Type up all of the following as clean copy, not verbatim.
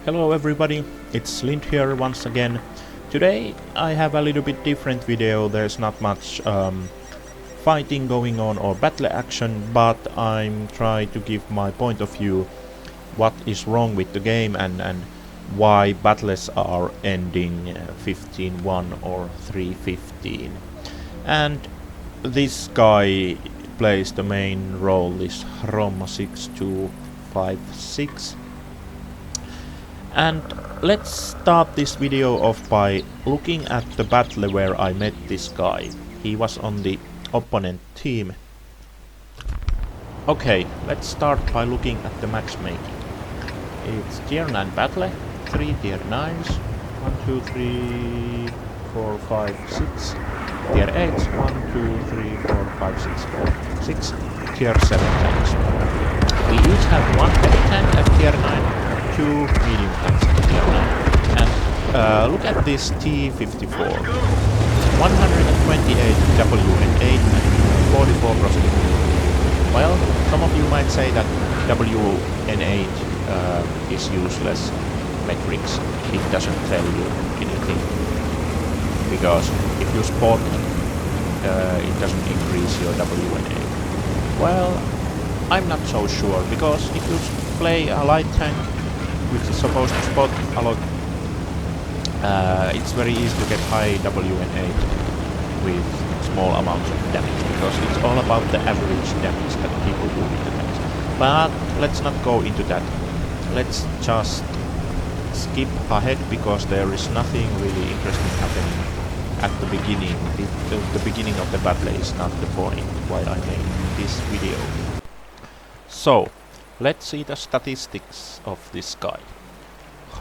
Hello everybody, it's Lind here once again. Today I have a little bit different video. There's not much fighting going on or battle action, but I'm trying to give my point of view what is wrong with the game and why battles are ending 15-1 or 3-15. And this guy plays the main role, this Rom 6256. And let's start this video off by looking at the battle where I met this guy. He was on the opponent team. Okay, let's start by looking at the matchmaking. It's tier 9 battle, 3 tier 9s, 1, 2, 3, 4, 5, 6, tier 8s, 1, 2, 3, 4, 5, 6, 6 tier 7 tanks. We each have 1 heavy tank at tier 9, 2 medium tanks at tier 9. And look at this T-54. 128 WN8 and 44%. Well, some of you might say that WN8 is useless metrics. It doesn't tell you anything. Because if you spot it doesn't increase your WN8. Well, I'm not so sure, because if you play a light tank which is supposed to spot a lot, it's very easy to get high WN8 with small amounts of damage, because it's all about the average damage that people do with the tanks. But let's not go into that. Let's just skip ahead, because there is nothing really interesting happening at the beginning. The beginning of the battle is not the point why I made this video. So, let's see the statistics of this guy.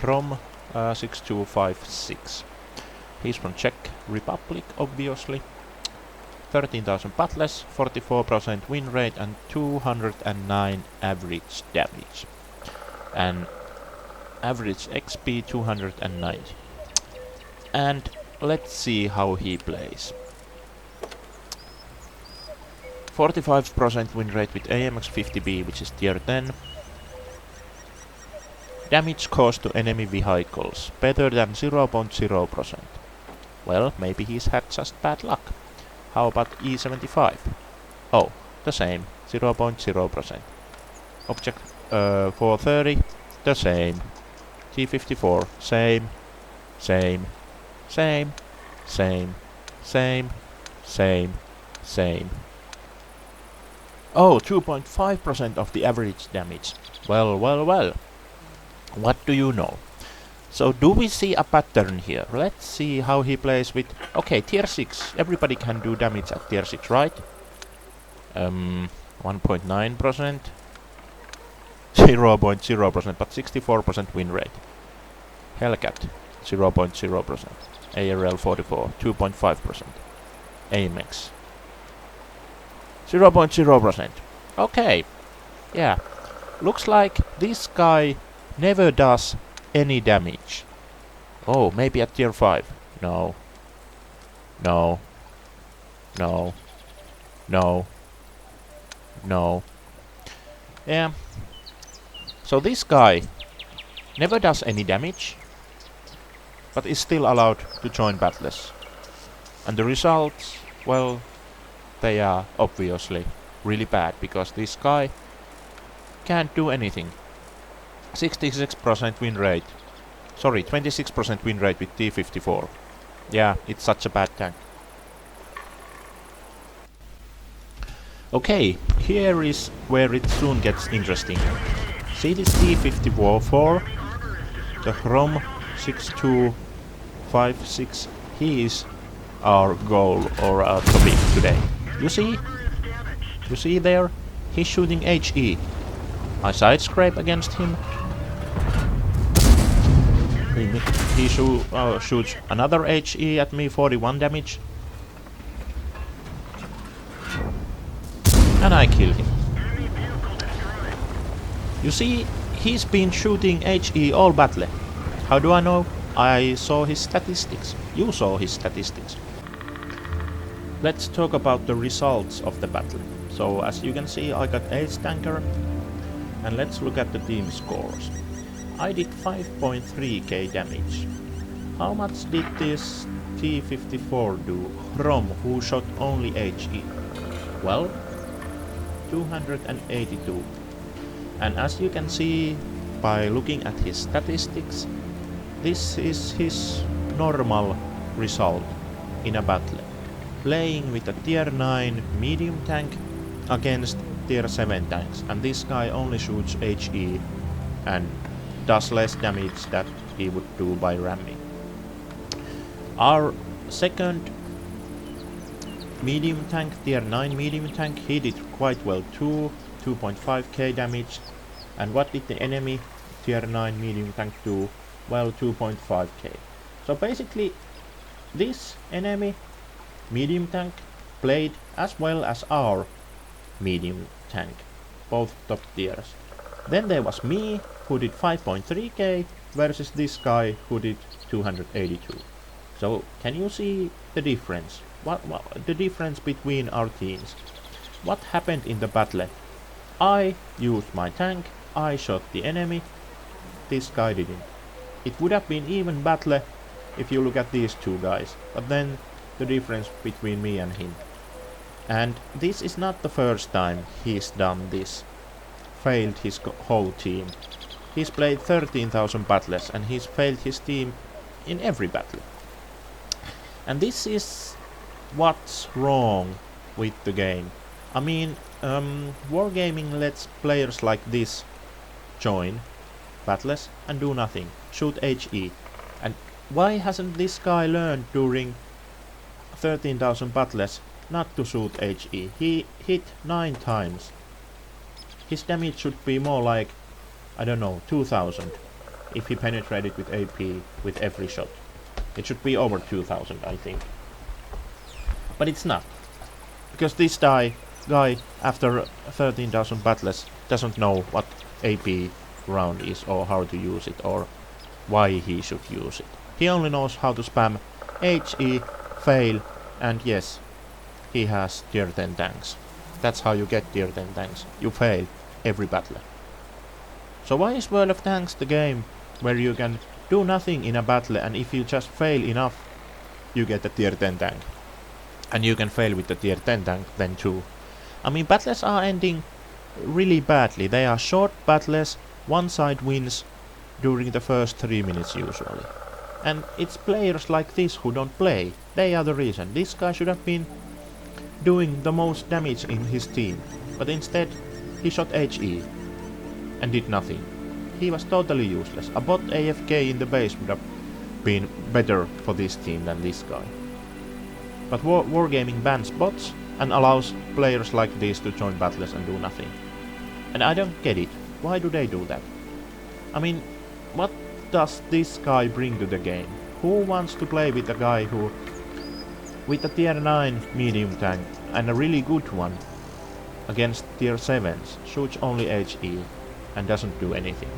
Rom 6256. He's from Czech Republic, obviously. 13,000 battles, 44% win rate and 209 average damage. And average XP 290. And let's see how he plays. 45% win rate with AMX 50B, which is tier 10. Damage caused to enemy vehicles, better than 0.0%. Well, maybe he's had just bad luck. How about E75? Oh, the same, 0.0%. Object 430, the same. T54, same, same, same, same, same, same, same. Oh, 2.5% of the average damage. Well, well, well. What do you know? So, do we see a pattern here? Let's see how he plays with... Okay, tier 6. Everybody can do damage at tier 6, right? 1.9%. 0.0%, but 64% win rate. Hellcat, 0.0%. ARL 44, 2.5%. AMX, 0.0%. Okay. Yeah. Looks like this guy never does any damage. Oh, maybe at tier 5. No. No. No. No. No. Yeah. So this guy never does any damage, but is still allowed to join battles. And the results, well, they are obviously really bad, because this guy can't do anything. 66% win rate. Sorry, 26% win rate with T-54. Yeah, it's such a bad tank. Okay, here is where it soon gets interesting. See this T-54, the Rom 6256, he is our goal or our topic today. You see? You see there? He's shooting HE. I side scrape against him. He shoots another HE at me, 41 damage. And I kill him. You see, he's been shooting HE all battle. How do I know? I saw his statistics. You saw his statistics. Let's talk about the results of the battle. So, as you can see, I got Ace Tanker. And let's look at the team scores. I did 5.3k damage. How much did this T-54 do? Rom, who shot only HE? Well, 282. And as you can see by looking at his statistics, this is his normal result in a battle. Playing with a tier 9 medium tank against tier 7 tanks, and this guy only shoots HE and does less damage that he would do by ramming. Our second medium tank, tier 9 medium tank, he did quite well too, 2.5k damage. And what did the enemy tier 9 medium tank do? Well, 2.5k. So basically this enemy medium tank played as well as our medium tank, both top tiers. Then there was me, who did 5.3k, versus this guy who did 282. So can you see the difference? What the difference between our teams? What happened in the battle? I used my tank, I shot the enemy, this guy didn't. It would have been even battle if you look at these two guys, but then the difference between me and him. And this is not the first time he's done this. Failed his whole team. He's played 13,000 battles and he's failed his team in every battle. And this is what's wrong with the game. I mean, wargaming lets players like this join battles and do nothing, shoot HE. And why hasn't this guy learned during 13,000 battles not to shoot HE? He hit 9 times. His damage should be more like, I don't know, 2000 if he penetrated with AP with every shot. It should be over 2000, I think. But it's not. Because this guy after 13,000 battles doesn't know what AP round is or how to use it or why he should use it. He only knows how to spam HE, fail, and yes, he has tier 10 tanks. That's how you get tier 10 tanks. You fail every battle. So why is World of Tanks the game where you can do nothing in a battle and if you just fail enough, you get a tier 10 tank? And you can fail with the tier 10 tank then too. I mean, battles are ending really badly. They are short battles, one side wins during the first 3 minutes usually. And it's players like this who don't play. They are the reason. This guy should have been doing the most damage in his team. But instead, he shot HE and did nothing. He was totally useless. A bot AFK in the base would have been better for this team than this guy. But Wargaming bans bots and allows players like this to join battles and do nothing. And I don't get it. Why do they do that? I mean, what does this guy bring to the game? Who wants to play with a guy who, with a tier 9 medium tank and a really good one, against tier 7s, shoots only HE and doesn't do anything?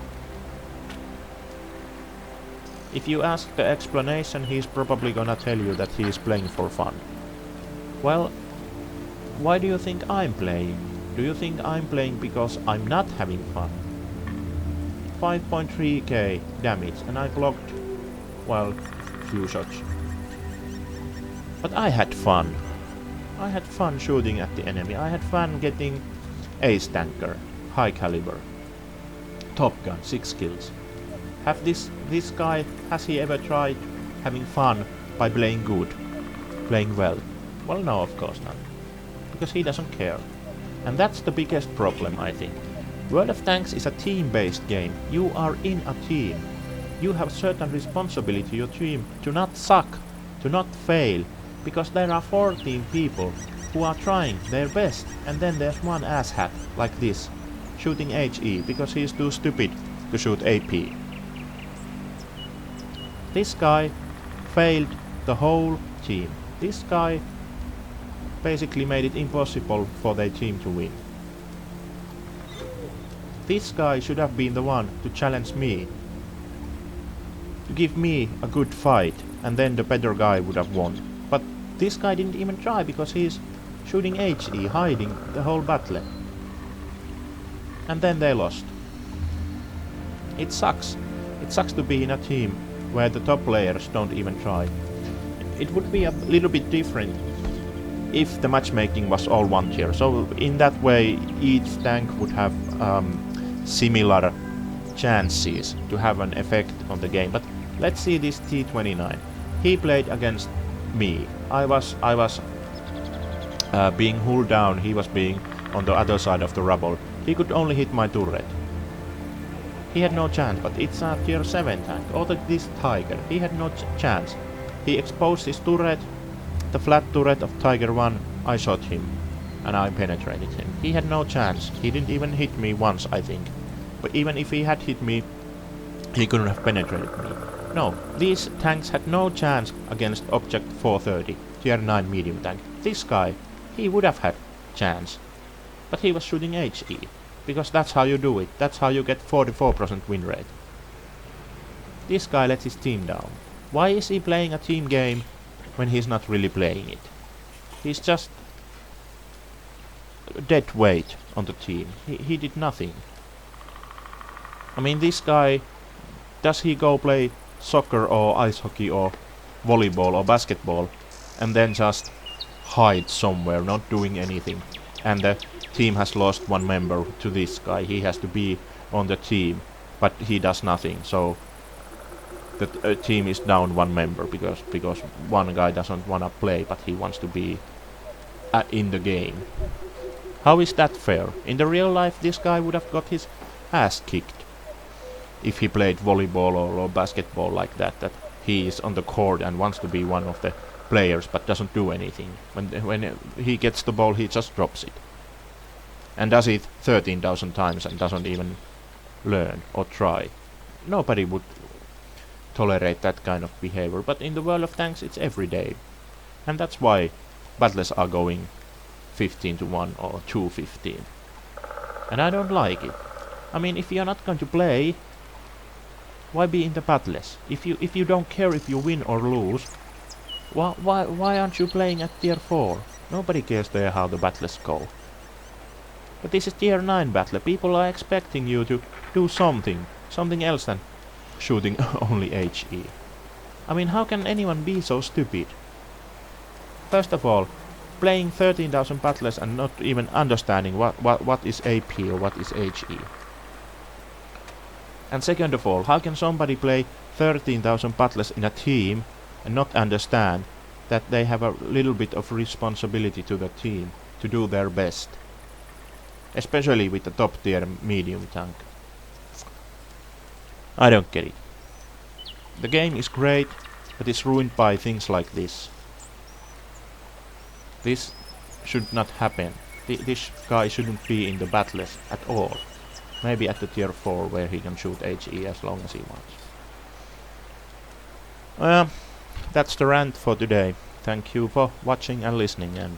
If you ask the explanation, he's probably gonna tell you that he is playing for fun. Well, why do you think I'm playing? Do you think I'm playing because I'm not having fun? 5.3k damage and I blocked, well, few shots. But I had fun. I had fun shooting at the enemy. I had fun getting ace tanker, high caliber, top gun, 6 kills. Have this guy, has he ever tried having fun by playing good, playing well? Well, no, of course not. Because he doesn't care. And that's the biggest problem, I think. World of Tanks is a team-based game. You are in a team. You have certain responsibility to your team to not suck, to not fail. Because there are 14 people who are trying their best. And then there's one asshat, like this, shooting HE because he is too stupid to shoot AP. This guy failed the whole team. This guy basically made it impossible for their team to win. This guy should have been the one to challenge me, to give me a good fight, and then the better guy would have won. But this guy didn't even try because he's shooting HE, hiding the whole battle. And then they lost. It sucks. It sucks to be in a team where the top players don't even try. It would be a little bit different if the matchmaking was all 1 tier. So in that way each tank would have similar chances to have an effect on the game. But let's see this T29. He played against me. I was being hulled down, he was being on the other side of the rubble. He could only hit my turret. He had no chance, but it's a tier 7 tank. Or this Tiger, he had no chance. He exposed his turret, the flat turret of Tiger 1, I shot him. And I penetrated him. He had no chance. He didn't even hit me once, I think. But even if he had hit me, he couldn't have penetrated me. No, these tanks had no chance against Object 430, tier 9 medium tank. This guy, he would have had chance. But he was shooting HE. Because that's how you do it. That's how you get 44% win rate. This guy lets his team down. Why is he playing a team game when he's not really playing it? He's just dead weight on the team. He did nothing. I mean, this guy, does he go play soccer or ice hockey or volleyball or basketball and then just hide somewhere, not doing anything? And the team has lost 1 member to this guy. He has to be on the team, but he does nothing. So the team is down 1 member because one guy doesn't wanna play, but he wants to be in the game. How is that fair? In the real life, this guy would have got his ass kicked if he played volleyball or basketball like that. That he is on the court and wants to be one of the players, but doesn't do anything. When he gets the ball, he just drops it. And does it 13,000 times and doesn't even learn or try. Nobody would tolerate that kind of behavior, but in the world of tanks it's every day. And that's why battles are going 15-1 or 2-15. And I don't like it. I mean, if you're not going to play, why be in the battles? If you don't care if you win or lose, why aren't you playing at tier 4? Nobody cares there how the battles go. But this is tier 9 battle. People are expecting you to do something else than shooting only HE. I mean, how can anyone be so stupid? First of all, playing 13,000 battles and not even understanding what is AP or what is HE. And second of all, how can somebody play 13,000 battles in a team and not understand that they have a little bit of responsibility to the team to do their best? Especially with the top tier medium tank. I don't get it. The game is great, but it's ruined by things like this. This should not happen. This guy shouldn't be in the battles at all. Maybe at the tier 4 where he can shoot HE as long as he wants. Well, that's the rant for today. Thank you for watching and listening, and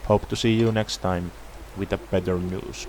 hope to see you next time with a better news.